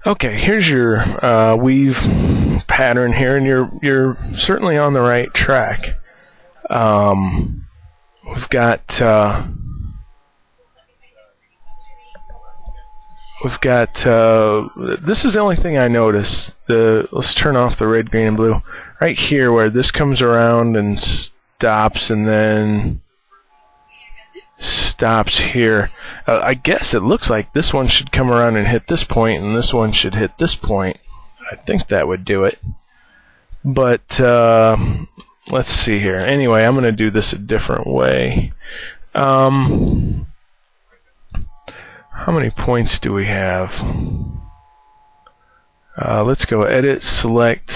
Okay, here's your weave pattern here, and you're certainly on the right track. We've got this is the only thing I noticed. Let's turn off the red, green, and blue. Right here, where this comes around and stops, and then stops here. I guess it looks like this one should come around and hit this point, and this one should hit this point. I think that would do it. But let's see here. Anyway, I'm going to do this a different way. How many points do we have? Let's go edit, select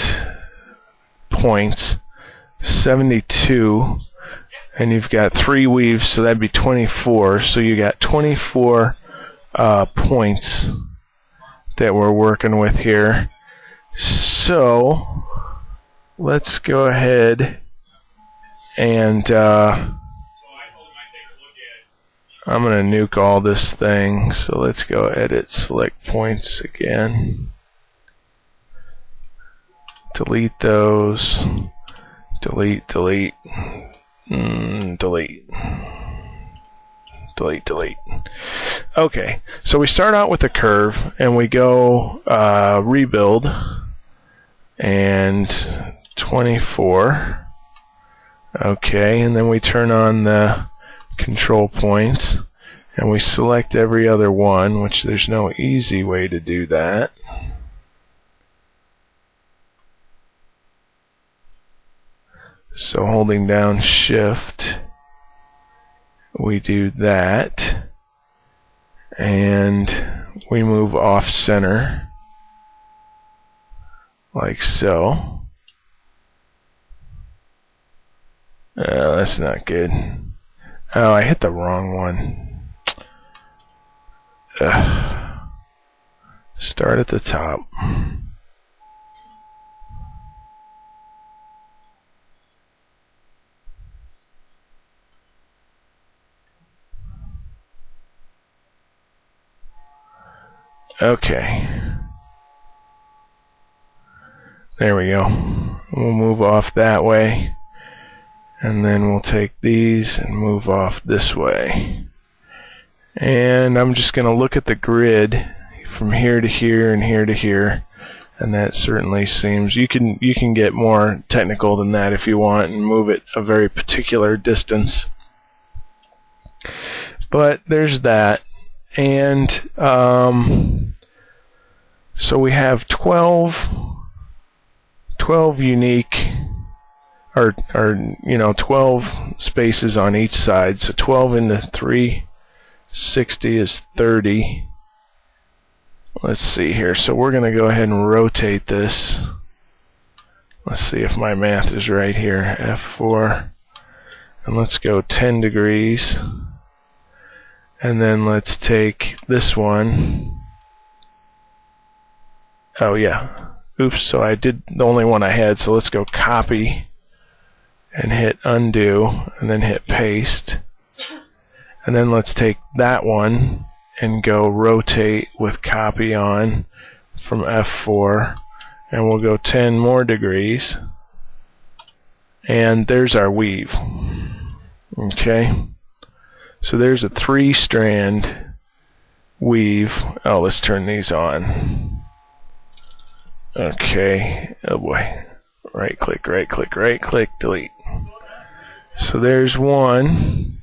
points, 72. And you've got 3 weaves, so that'd be 24. So you got 24 points that we're working with here. So let's go ahead and I'm going to nuke all this thing. So let's go edit, select points again. Delete those. Delete, delete. Delete. Delete, delete. Okay, so we start out with a curve, and we go rebuild, and 24. Okay, and then we turn on the control points, and we select every other one, which there's no easy way to do that. So holding down Shift, we do that, and we move off center, like so. That's not good. Oh, I hit the wrong one. Start at the top. Okay. There we go. We'll move off that way. And then we'll take these and move off this way. And I'm just going to look at the grid from here to here and here to here. And that certainly seems, you can get more technical than that if you want and move it a very particular distance. But there's that. And so we have 12 unique, or 12 spaces on each side. So 12 into 360 is 30. Let's see here. So we're going to go ahead and rotate this. Let's see if my math is right here. F4. And let's go 10 degrees. And then let's take this one. Oh yeah. Oops, so I did the only one I had, so let's go copy and hit undo and then hit paste. And then let's take that one and go rotate with copy on from F4, and we'll go 10 more degrees. And there's our weave. Okay. So there's a 3-strand weave. Oh, let's turn these on. Okay. Oh boy. Right click, right click, right click, delete. So there's 1.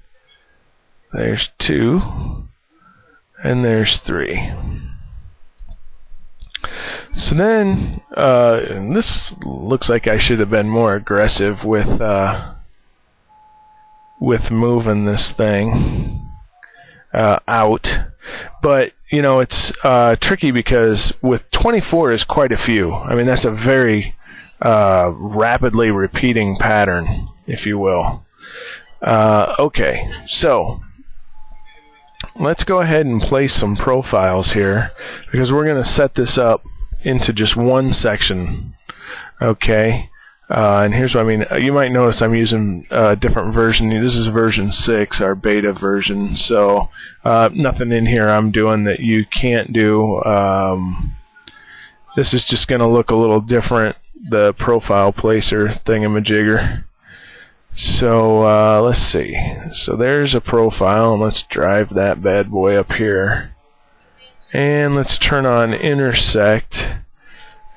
There's 2. And there's 3. So then, and this looks like I should have been more aggressive with moving this thing out, but it's tricky because with 24 is quite a few. I mean, that's a very rapidly repeating pattern, if you will. Okay, so let's go ahead and place some profiles here, because we're going to set this up into just one section. Okay. And here's what I mean. You might notice I'm using a different version. This is version 6, our beta version. So nothing in here I'm doing that you can't do This is just going to look a little different, the profile placer thingamajigger. So let's see. So there's a profile, and let's drive that bad boy up here. And let's turn on intersect.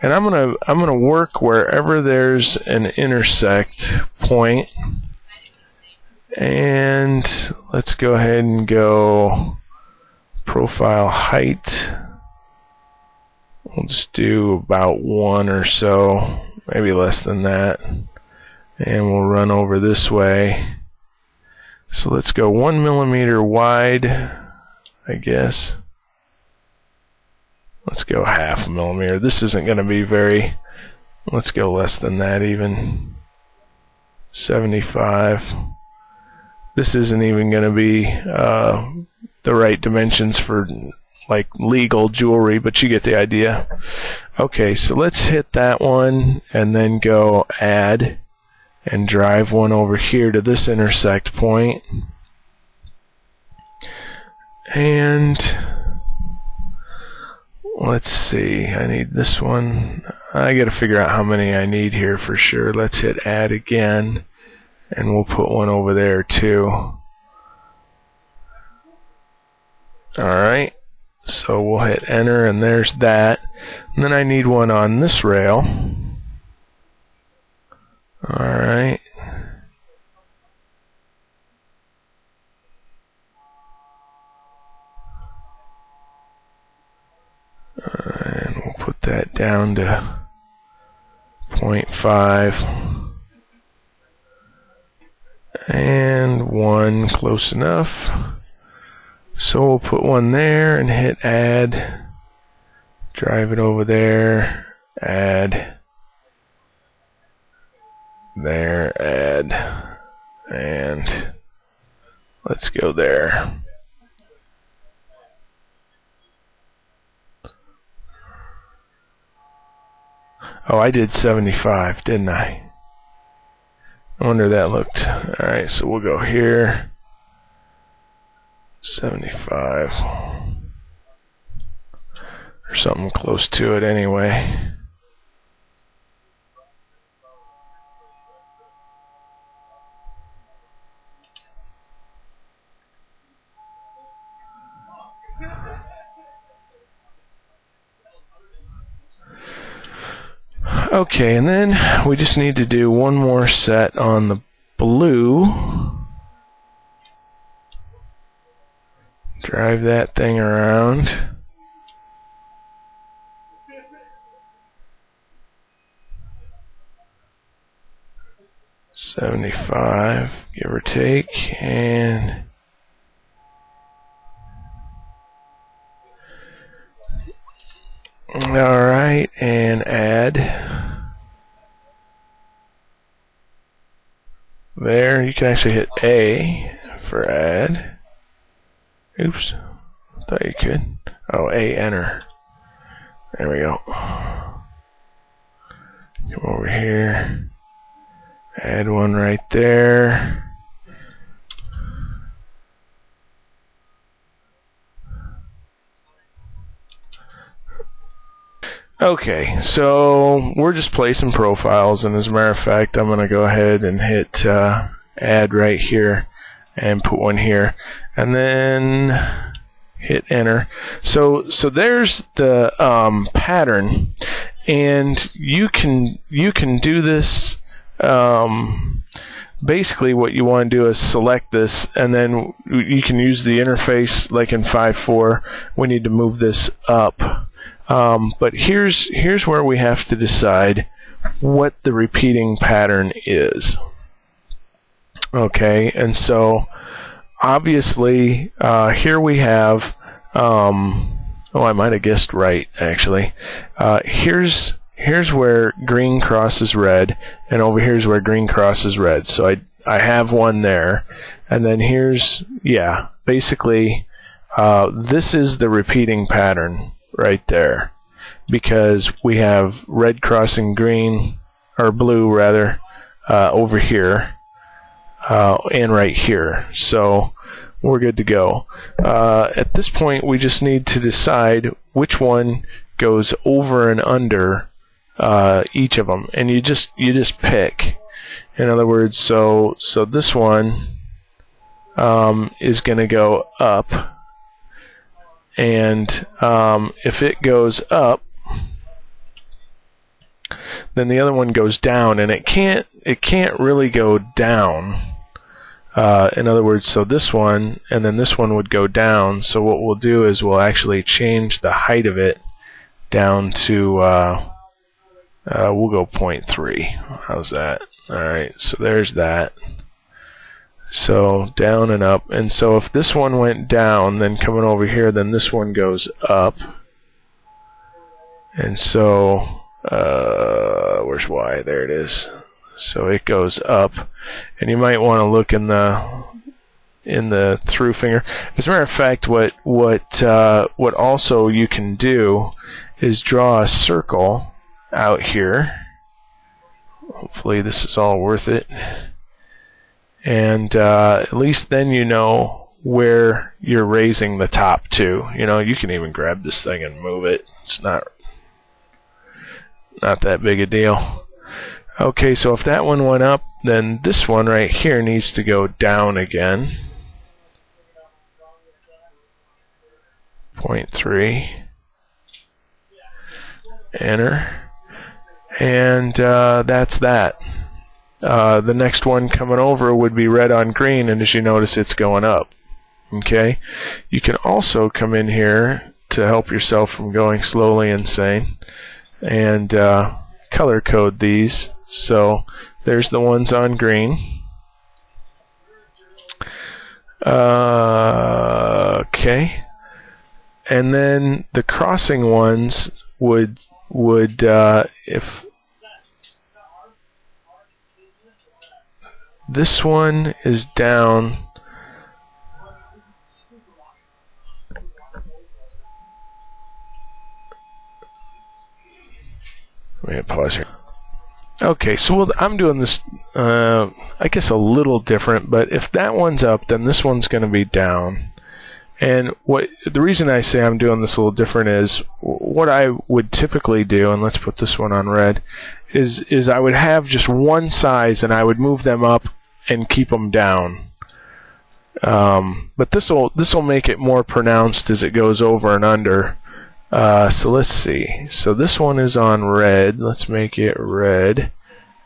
And I'm gonna work wherever there's an intersect point. And let's go ahead and go profile height. We'll just do about 1 or so, maybe less than that. And we'll run over this way. So let's go 1 millimeter wide, I guess. Let's go 0.5 millimeter. This isn't going to be very, let's go less than that even. 75. This isn't even going to be the right dimensions for like legal jewelry, but you get the idea. Okay, so let's hit that one and then go add and drive one over here to this intersect point. And let's see, I need this one. I gotta figure out how many I need here for sure. Let's hit add again, and we'll put one over there too. Alright, so we'll hit enter, and there's that. And then I need one on this rail. Alright. And we'll put that down to 0.5 and 1, close enough. So we'll put one there and hit add, drive it over there, add, there, add, and let's go there. Oh, I did 75, didn't I? I wonder that looked. Alright, so we'll go here. 75. Or something close to it anyway. Okay, and then we just need to do one more set on the blue. Drive that thing around. $75, give or take, and alright, and add. There, you can actually hit A for add. Oops, I thought you could. Oh, A, enter. There we go. Come over here. Add one right there. Okay, so we're just placing profiles, and as a matter of fact, I'm going to go ahead and hit add right here and put one here, and then hit enter. So there's the pattern, and you can do this. Basically, what you want to do is select this, and then you can use the interface like in 5.4. We need to move this up. But here's where we have to decide what the repeating pattern is. Okay, and so obviously here we have oh, I might have guessed right actually. Here's where green crosses red, and over here's where green crosses red. So I have one there, and then here's, yeah, basically this is the repeating pattern right there, because we have red crossing green, or blue rather, over here and right here. So we're good to go. At this point we just need to decide which one goes over and under each of them, and you just pick. In other words, so this one is going to go up, and if it goes up, then the other one goes down, and it can't really go down. In other words, so this one and then this one would go down. So what we'll do is we'll actually change the height of it down to we'll go 0.3. How's that? Alright, so there's that. So down and up, and so if this one went down, then coming over here, then this one goes up. And so where's Y? There it is. So it goes up, and you might want to look in the through finger. As a matter of fact, what also you can do is draw a circle out here. Hopefully this is all worth it, and at least then you know where you're raising the top to. You know, you can even grab this thing and move it. It's not that big a deal. Okay, so if that one went up, then this one right here needs to go down again. 0.3. Enter. And that's that. The next one coming over would be red on green, and as you notice, it's going up. Okay? You can also come in here to help yourself from going slowly insane and color code these. So there's the ones on green. Okay, and then the crossing ones would if this one is down, let me pause here. Okay, so I'm doing this, I guess a little different, but if that one's up, then this one's going to be down. And the reason I say I'm doing this a little different is what I would typically do, and let's put this one on red, is I would have just one size and I would move them up and keep them down. But this will make it more pronounced as it goes over and under. So let's see. So this one is on red. Let's make it red,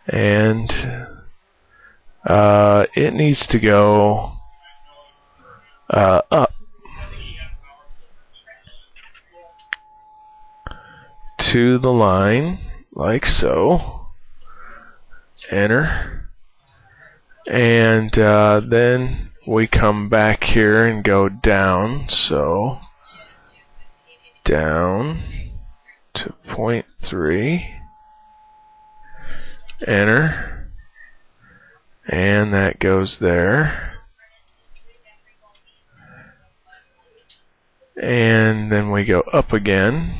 and it needs to go up to the line, like so. Enter, and then we come back here and go down. So down to 0.3, enter, and that goes there, and then we go up again,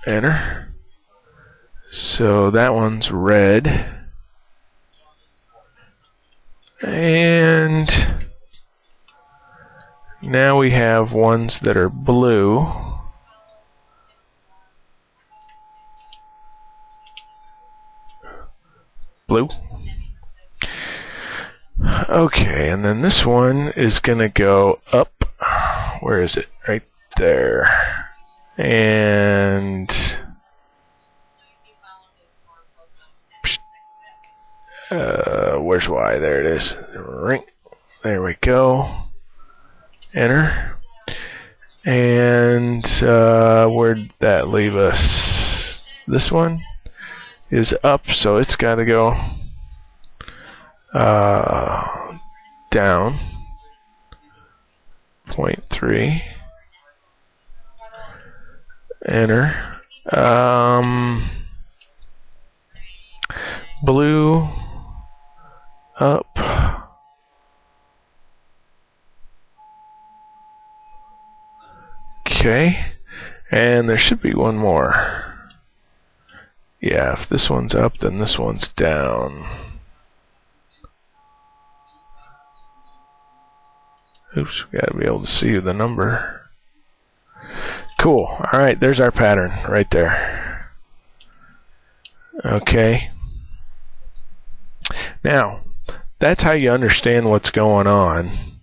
enter. So that one's red. And now we have ones that are blue. Blue. Okay, and then this one is going to go up. Where is it? Right there. And where's Y? There it is. Ring. There we go. Enter. And where'd that leave us? This one is up, so it's got to go down 0.3. Enter. Blue up. Okay, and there should be one more. Yeah, if this one's up, then this one's down. Oops, we gotta be able to see the number. Cool. Alright, there's our pattern right there. Okay. Now, that's how you understand what's going on.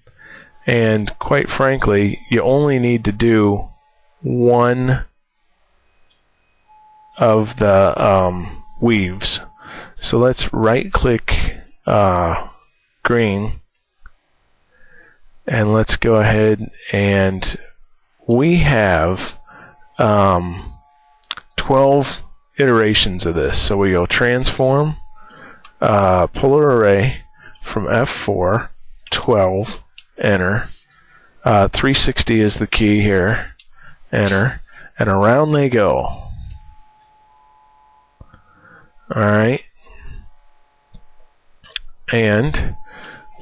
And quite frankly, you only need to do one of the weaves. So let's right click green, and let's go ahead, and we have 12 iterations of this. So we go transform, polar array from F4, 12, enter. 360 is the key here, enter, and around they go. Alright, and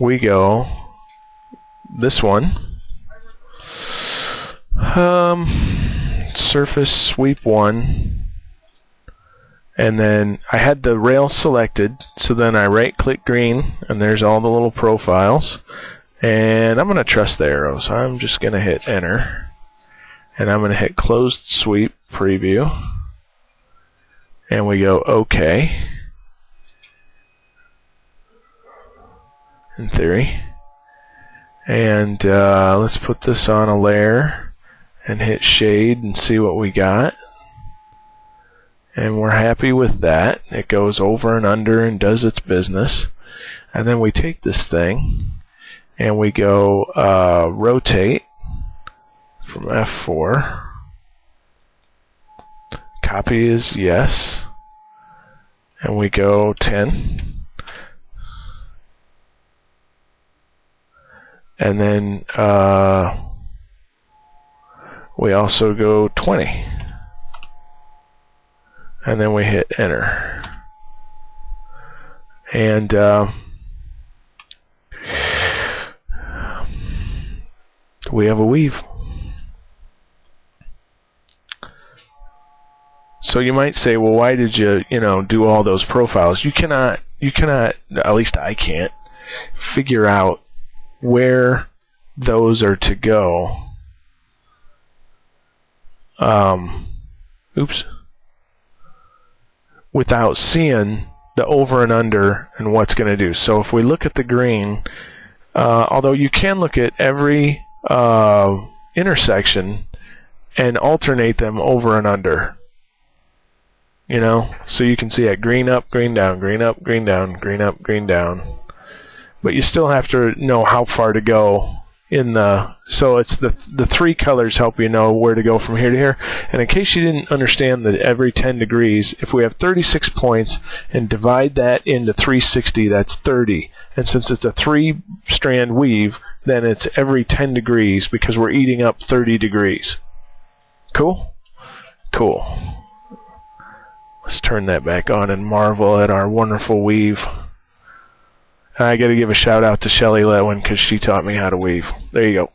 we go this one, surface sweep 1, and then I had the rail selected, so then I right click green, and there's all the little profiles, and I'm going to trust the arrows. I'm just going to hit enter, and I'm going to hit closed sweep preview, and we go OK in theory. And let's put this on a layer and hit shade and see what we got. And we're happy with that. It goes over and under and does its business. And then we take this thing and we go rotate from F4. Copy is yes. And we go 10. And then we also go 20. And then we hit enter. And we have a weave. So you might say, well, why did you do all those profiles? You cannot, at least I can't, figure out where those are to go. Oops. Without seeing the over and under and what's going to do. So if we look at the green, although you can look at every intersection and alternate them over and under. So you can see it green up, green down, green up, green down, green up, green down. But you still have to know how far to go in the, so it's the three colors help you know where to go from here to here. And in case you didn't understand that every 10 degrees, if we have 36 points and divide that into 360, that's 30. And since it's a 3-strand weave, then it's every 10 degrees because we're eating up 30 degrees. Cool? Cool. Let's turn that back on and marvel at our wonderful weave. I got to give a shout out to Shelly Letwin because she taught me how to weave. There you go.